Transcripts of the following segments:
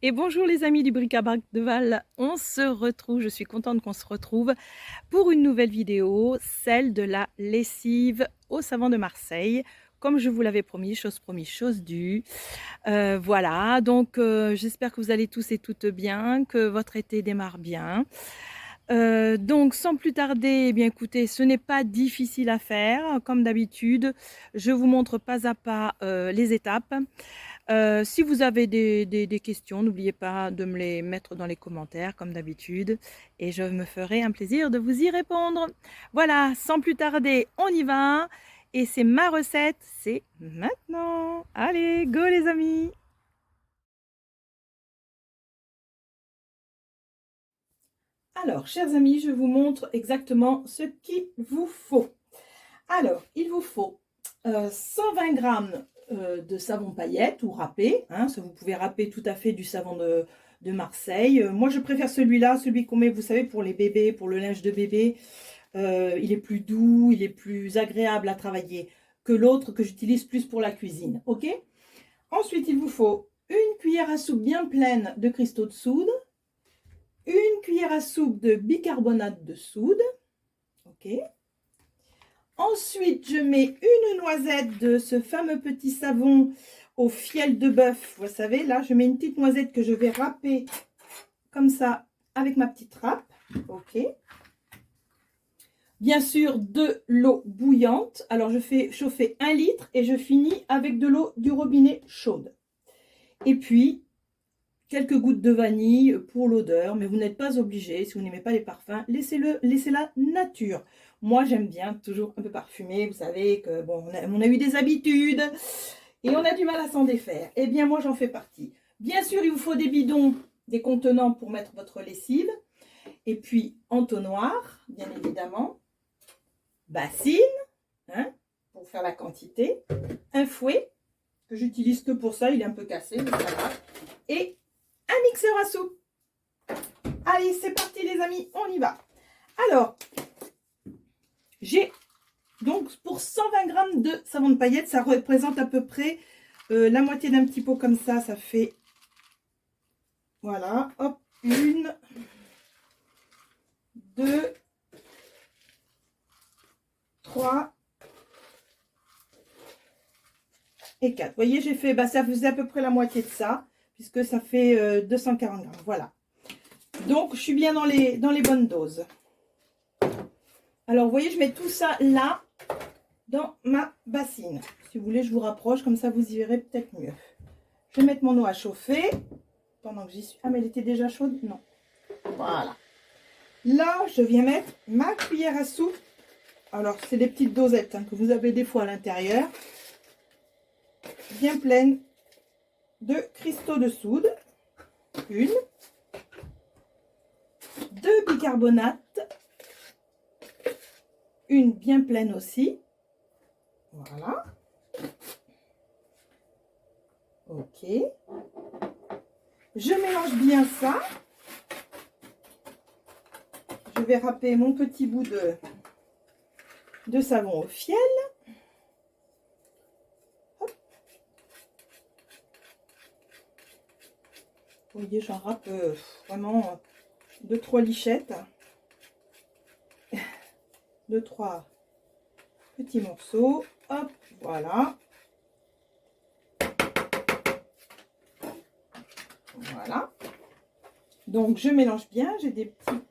Et bonjour les amis du bric-à-brac de Val, on se retrouve, je suis contente qu'on se retrouve pour une nouvelle vidéo, celle de la lessive au savon de Marseille. Comme je vous l'avais promis, chose due. Voilà, donc j'espère que vous allez tous et toutes bien, que votre été démarre bien. Donc sans plus tarder, eh bien écoutez, ce n'est pas difficile à faire, comme d'habitude. Je vous montre pas à pas les étapes. Si vous avez des questions, n'oubliez pas de me les mettre dans les commentaires comme d'habitude et je me ferai un plaisir de vous y répondre. Voilà, sans plus tarder, on y va et c'est ma recette, c'est maintenant. Allez, go les amis! Alors, chers amis, je vous montre exactement ce qu'il vous faut. Alors, il vous faut 120 grammes de savon paillettes ou râpé. Hein, ça, vous pouvez râper tout à fait du savon de Marseille. Moi, je préfère celui-là, celui qu'on met, vous savez, pour les bébés, pour le linge de bébé. Il est plus doux, il est plus agréable à travailler que l'autre que j'utilise plus pour la cuisine. Ok. Ensuite, il vous faut une cuillère à soupe bien pleine de cristaux de soude, une cuillère à soupe de bicarbonate de soude. Ok. Ensuite, je mets une noisette de ce fameux petit savon au fiel de bœuf. Vous savez, là, je mets une petite noisette que je vais râper comme ça avec ma petite râpe. Ok. Bien sûr, de l'eau bouillante. Alors, je fais chauffer 1 litre et je finis avec de l'eau du robinet chaude. Et puis, quelques gouttes de vanille pour l'odeur, mais vous n'êtes pas obligé. Si vous n'aimez pas les parfums, laissez-la nature. Moi, j'aime bien toujours un peu parfumé. Vous savez que bon, on a eu des habitudes et on a du mal à s'en défaire. Eh bien, moi, j'en fais partie. Bien sûr, il vous faut des bidons, des contenants pour mettre votre lessive. Et puis, entonnoir, bien évidemment. Bassine, hein, pour faire la quantité. Un fouet, que j'utilise que pour ça. Il est un peu cassé, mais ça va. Et un mixeur à soupe. Allez, c'est parti les amis, on y va. Alors, j'ai donc pour 120 grammes de savon de paillettes, ça représente à peu près la moitié d'un petit pot comme ça. Ça fait, voilà, hop, 1, 2, 3 et 4. Vous voyez, j'ai fait, ça faisait à peu près la moitié de ça, puisque ça fait 240 grammes. Voilà. Donc, je suis bien dans les bonnes doses. Alors, vous voyez, je mets tout ça là, dans ma bassine. Si vous voulez, je vous rapproche, comme ça, vous y verrez peut-être mieux. Je vais mettre mon eau à chauffer, pendant que j'y suis. Ah, mais elle était déjà chaude? Non. Voilà. Là, je viens mettre ma cuillère à soupe. Alors, c'est des petites dosettes que vous avez des fois à l'intérieur. Bien pleine de cristaux de soude. 1. 2 bicarbonate. Une bien pleine aussi. Voilà. Ok. Je mélange bien ça. Je vais râper mon petit bout de savon au fiel. Hop. Vous voyez, j'en râpe vraiment 2-3 lichettes. 2-3 petits morceaux. Hop, voilà. Voilà. Donc, je mélange bien. J'ai des petits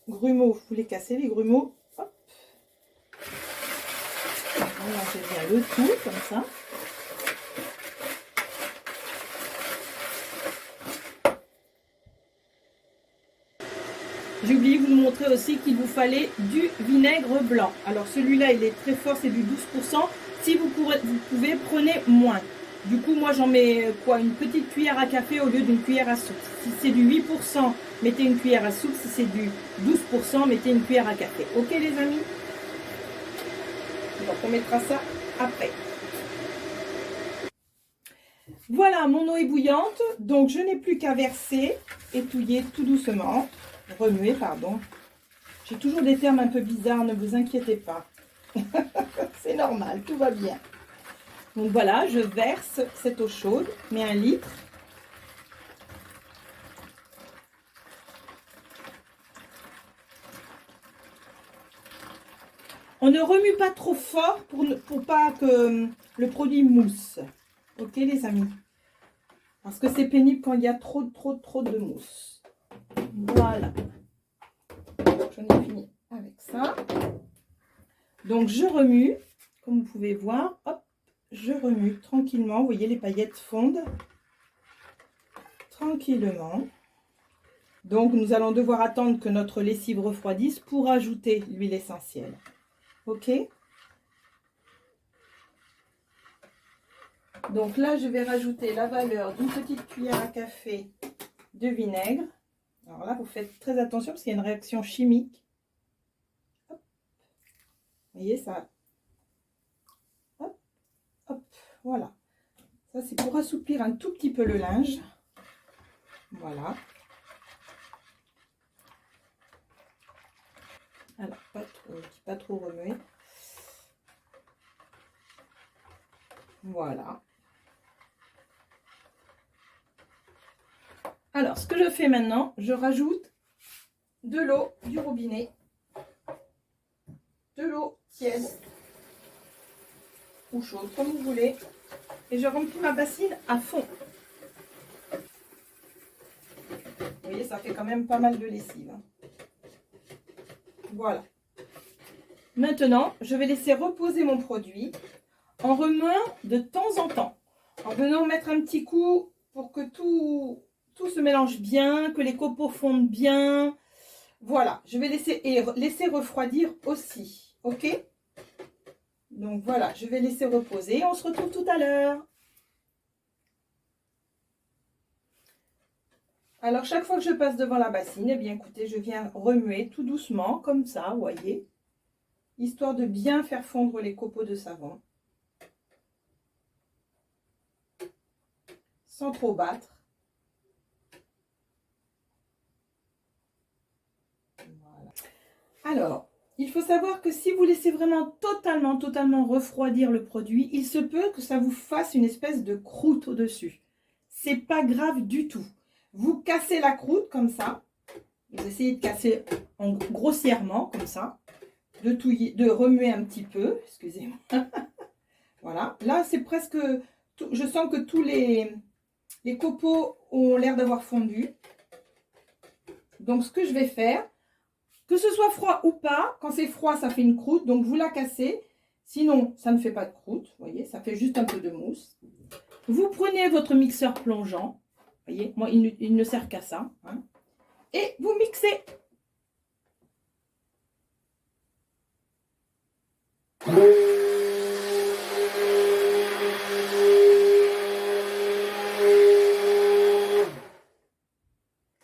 grumeaux. Vous les cassez, les grumeaux. Hop. Mélangez bien le tout, comme ça. J'ai oublié de vous montrer aussi qu'il vous fallait du vinaigre blanc. Alors celui-là, il est très fort, c'est du 12%. Si vous pouvez, prenez moins. Du coup, moi, j'en mets quoi? Une petite cuillère à café au lieu d'une cuillère à soupe. Si c'est du 8%, mettez une cuillère à soupe. Si c'est du 12%, mettez une cuillère à café. Ok, les amis? Donc, on mettra ça après. Voilà, mon eau est bouillante. Donc, je n'ai plus qu'à verser, étouiller tout doucement. Remuer, pardon. J'ai toujours des termes un peu bizarres, ne vous inquiétez pas. C'est normal, tout va bien. Donc voilà, je verse cette eau chaude, mais 1 litre. On ne remue pas trop fort pour pas que le produit mousse. Ok les amis? Parce que c'est pénible quand il y a trop de mousse. Voilà. J'en ai fini avec ça. Donc je remue, comme vous pouvez voir, hop, je remue tranquillement. Vous voyez, les paillettes fondent tranquillement. Donc nous allons devoir attendre que notre lessive refroidisse pour ajouter l'huile essentielle. Ok? Donc là, je vais rajouter la valeur d'une petite cuillère à café de vinaigre. Alors là, vous faites très attention parce qu'il y a une réaction chimique. Hop. Vous voyez ça? Hop, hop, voilà. Ça, c'est pour assouplir un tout petit peu le linge. Voilà. Alors, pas trop remuer. Voilà. Alors, ce que je fais maintenant, je rajoute de l'eau du robinet, de l'eau tiède ou chaude, comme vous voulez, et je remplis ma bassine à fond. Vous voyez, ça fait quand même pas mal de lessive. Voilà. Maintenant, je vais laisser reposer mon produit en remuant de temps en temps, en venant mettre un petit coup pour que tout se mélange bien, que les copeaux fondent bien. Voilà, je vais laisser refroidir aussi, ok? Donc voilà, je vais laisser reposer. On se retrouve tout à l'heure. Alors, chaque fois que je passe devant la bassine, eh bien écoutez, je viens remuer tout doucement, comme ça, vous voyez, histoire de bien faire fondre les copeaux de savon. Sans trop battre. Voilà. Alors, il faut savoir que si vous laissez vraiment totalement refroidir le produit, il se peut que ça vous fasse une espèce de croûte au-dessus. C'est pas grave du tout. Vous cassez la croûte comme ça. Vous essayez de casser grossièrement comme ça. De remuer un petit peu. Excusez-moi. Voilà. Là, c'est presque... je sens que tous les copeaux ont l'air d'avoir fondu. Donc, ce que je vais faire, que ce soit froid ou pas, quand c'est froid, ça fait une croûte. Donc, vous la cassez. Sinon, ça ne fait pas de croûte. Vous voyez, ça fait juste un peu de mousse. Vous prenez votre mixeur plongeant. Vous voyez, moi, il ne sert qu'à ça. Hein, et vous mixez.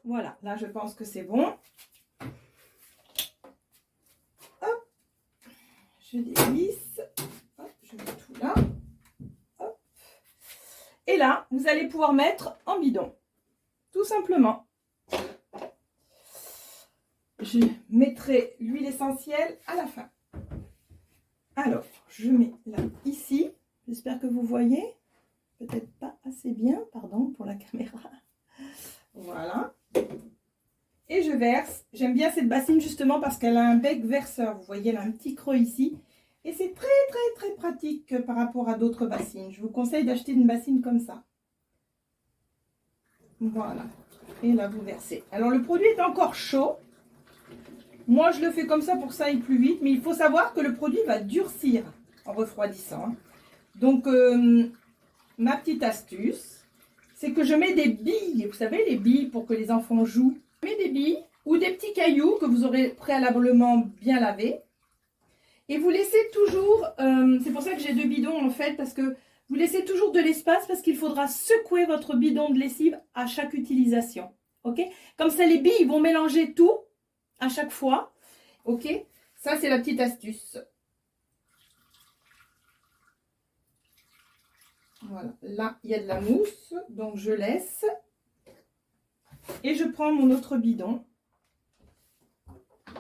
Voilà, là, je pense que c'est bon. Hop, je dévisse. Hop, je mets tout là. Hop. Et là, vous allez pouvoir mettre en bidon. Tout simplement. Je mettrai l'huile essentielle à la fin. Alors, je mets là, ici. J'espère que vous voyez. Peut-être pas assez bien, pardon pour la caméra. Voilà. Et je verse. J'aime bien cette bassine justement parce qu'elle a un bec verseur. Vous voyez, elle a un petit creux ici. Et c'est très pratique par rapport à d'autres bassines. Je vous conseille d'acheter une bassine comme ça. Voilà. Et là, vous versez. Alors, le produit est encore chaud. Moi, je le fais comme ça pour que ça aille plus vite. Mais il faut savoir que le produit va durcir en refroidissant. Donc, ma petite astuce, c'est que je mets des billes. Vous savez, les billes pour que les enfants jouent. Je mets des billes ou des petits cailloux que vous aurez préalablement bien lavés. Et vous laissez toujours, c'est pour ça que j'ai 2 bidons en fait, parce que vous laissez toujours de l'espace parce qu'il faudra secouer votre bidon de lessive à chaque utilisation. Ok? Comme ça, les billes vont mélanger tout à chaque fois. Ok? Ça, c'est la petite astuce. Voilà. Là, il y a de la mousse, donc je laisse. Et je prends mon autre bidon.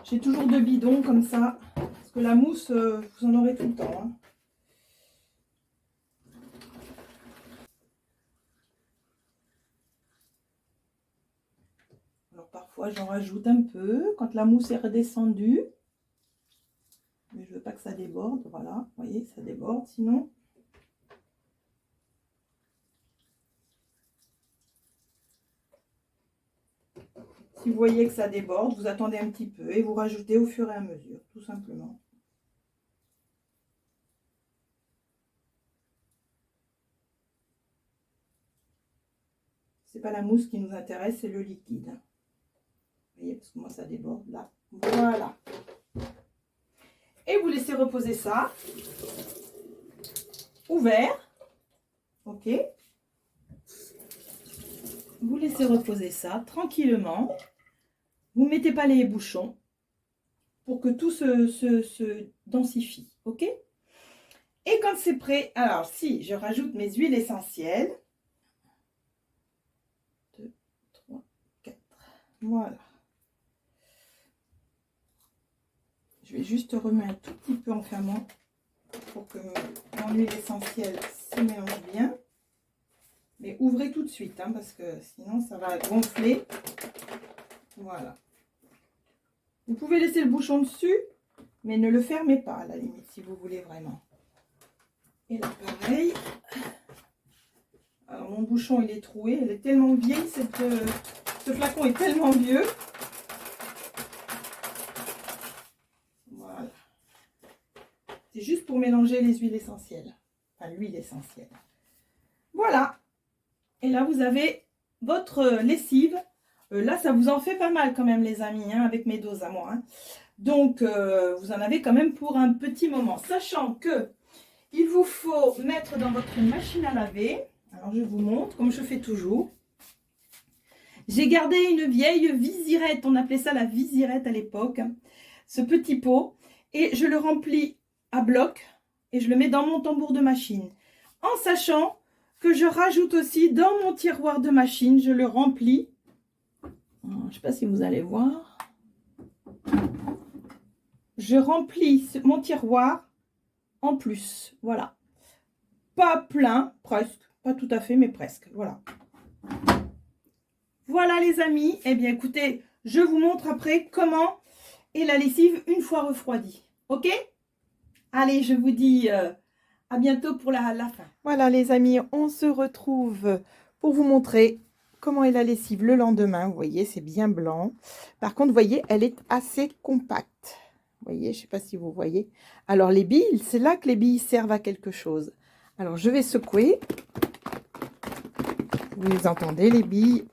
J'ai toujours 2 bidons comme ça. Parce que la mousse, vous en aurez tout le temps. Hein. Alors parfois j'en rajoute un peu quand la mousse est redescendue. Mais je veux pas que ça déborde. Voilà, vous voyez, ça déborde sinon. Si vous voyez que ça déborde, vous attendez un petit peu et vous rajoutez au fur et à mesure, tout simplement. C'est pas la mousse qui nous intéresse, c'est le liquide. Vous voyez, parce que moi ça déborde là. Voilà. Et vous laissez reposer ça. Ouvert. Ok. Vous laissez reposer ça tranquillement. Vous ne mettez pas les bouchons pour que tout se densifie. Ok. Et quand c'est prêt, alors si je rajoute mes huiles essentielles. 2, 3, 4. Voilà. Je vais juste remettre un tout petit peu en fermant pour que mon huile essentielle se mélange bien. Mais ouvrez tout de suite, hein, parce que sinon ça va gonfler. Voilà. Vous pouvez laisser le bouchon dessus, mais ne le fermez pas à la limite si vous voulez vraiment. Et là pareil. Alors mon bouchon il est troué, elle est tellement vieille, ce flacon est tellement vieux. Voilà. C'est juste pour mélanger les huiles essentielles. Enfin l'huile essentielle. Voilà. Et là vous avez votre lessive. Là ça vous en fait pas mal quand même les amis, hein, avec mes doses à moi. Hein. Donc vous en avez quand même pour un petit moment. Sachant que il vous faut mettre dans votre machine à laver. Alors je vous montre comme je fais toujours. J'ai gardé une vieille visirette, on appelait ça la visirette à l'époque, ce petit pot, et je le remplis à bloc et je le mets dans mon tambour de machine. En sachant que je rajoute aussi dans mon tiroir de machine, je le remplis. Je ne sais pas si vous allez voir. Je remplis mon tiroir en plus, voilà. Pas plein, presque. Pas tout à fait, mais presque. Voilà. Voilà les amis. Eh bien écoutez, je vous montre après comment est la lessive une fois refroidie. Ok? Allez, je vous dis à bientôt pour la fin. Voilà les amis, on se retrouve pour vous montrer comment est la lessive le lendemain. Vous voyez, c'est bien blanc. Par contre, vous voyez, elle est assez compacte. Vous voyez, je ne sais pas si vous voyez. Alors les billes, c'est là que les billes servent à quelque chose. Alors je vais secouer. Vous les entendez, les billes.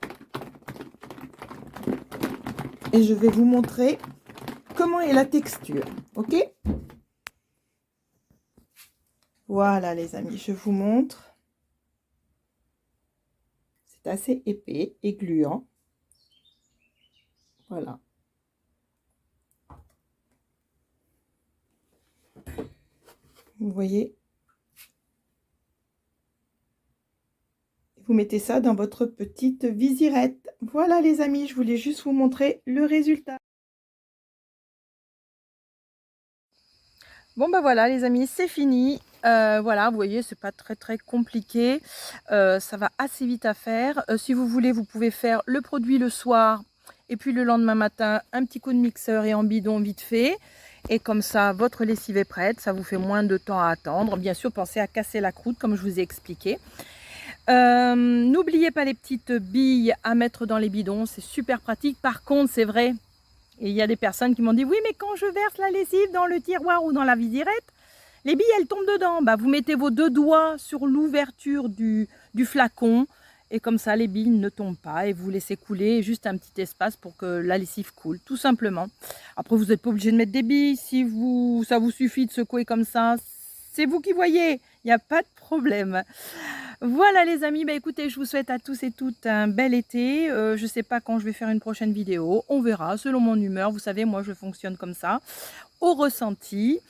Et je vais vous montrer comment est la texture. Ok? Voilà les amis, je vous montre. C'est assez épais et gluant. Voilà. Vous voyez? Vous mettez ça dans votre petite visirette. Voilà les amis, je voulais juste vous montrer le résultat. Bon bah voilà les amis, c'est fini. Voilà, vous voyez, c'est pas très compliqué. Ça va assez vite à faire. Si vous voulez, vous pouvez faire le produit le soir et puis le lendemain matin, un petit coup de mixeur et en bidon vite fait. Et comme ça, votre lessive est prête. Ça vous fait moins de temps à attendre. Bien sûr, pensez à casser la croûte comme je vous ai expliqué. N'oubliez pas les petites billes à mettre dans les bidons. C'est super pratique. Par contre, c'est vrai, et il y a des personnes qui m'ont dit, oui, mais quand je verse la lessive dans le tiroir ou dans la visirette, les billes, elles tombent dedans. Bah, vous mettez vos deux doigts sur l'ouverture du flacon et comme ça, les billes ne tombent pas et vous laissez couler juste un petit espace pour que la lessive coule, tout simplement. Après, vous n'êtes pas obligé de mettre des billes. Si ça vous suffit de secouer comme ça, c'est vous qui voyez. Il n'y a pas de problème. Voilà les amis, bah écoutez, je vous souhaite à tous et toutes un bel été. Je ne sais pas quand je vais faire une prochaine vidéo. On verra selon mon humeur. Vous savez, moi, je fonctionne comme ça, au ressenti.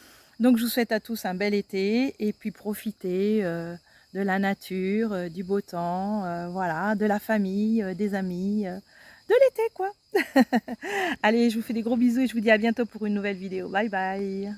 Donc, je vous souhaite à tous un bel été et puis profitez de la nature, du beau temps, voilà, de la famille, des amis, de l'été, quoi. Allez, je vous fais des gros bisous et je vous dis à bientôt pour une nouvelle vidéo. Bye bye.